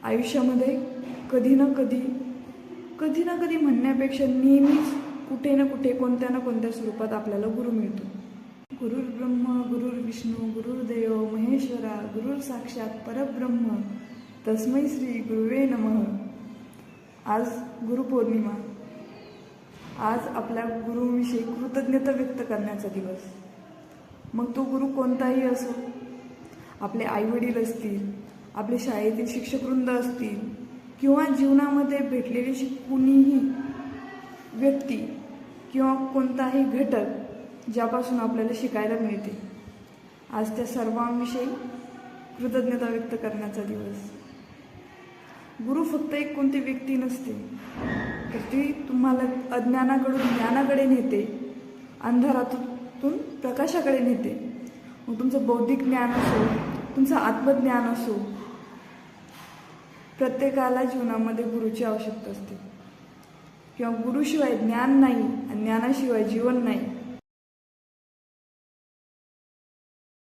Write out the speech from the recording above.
आयुष्यामध्ये कधी ना कधी म्हणण्यापेक्षा नेहमीच कुठे ना कुठे कोणत्या ना कोणत्या स्वरूपात आपल्याला गुरु मिळतो. गुरुर् ब्रह्म गुरुर्विष्णू गुरुर्देव महेश्वरा गुरुर साक्षात परब्रह्म तस्मै श्री गुरुवे नमः. आज गुरुपौर्णिमा. आज आपल्या गुरुविषयी कृतज्ञता व्यक्त करण्याचा दिवस. मग तो गुरु कोणताही असो, आपले आईवडील असतील, आपले शाळेतील शिक्षकवृंद असतील, किंवा जीवनामध्ये भेटलेली कुणीही व्यक्ती किंवा कोणताही घटक ज्यापासून आपल्याला शिकायला मिळते. आज त्या सर्वांविषयी कृतज्ञता व्यक्त करण्याचा दिवस. गुरु फक्त एक कोणती व्यक्ती नसते, तर ती तुम्हाला अज्ञानाकडून ज्ञानाकडे नेते, अंधारातून प्रकाशाकडे नेते. मग तुमचं बौद्धिक ज्ञान असो, तुमचं आत्मज्ञान असो, प्रत्येकाला जीवनामध्ये गुरुची आवश्यकता असते. किंवा गुरुशिवाय ज्ञान नाही आणि ज्ञानाशिवाय जीवन नाही.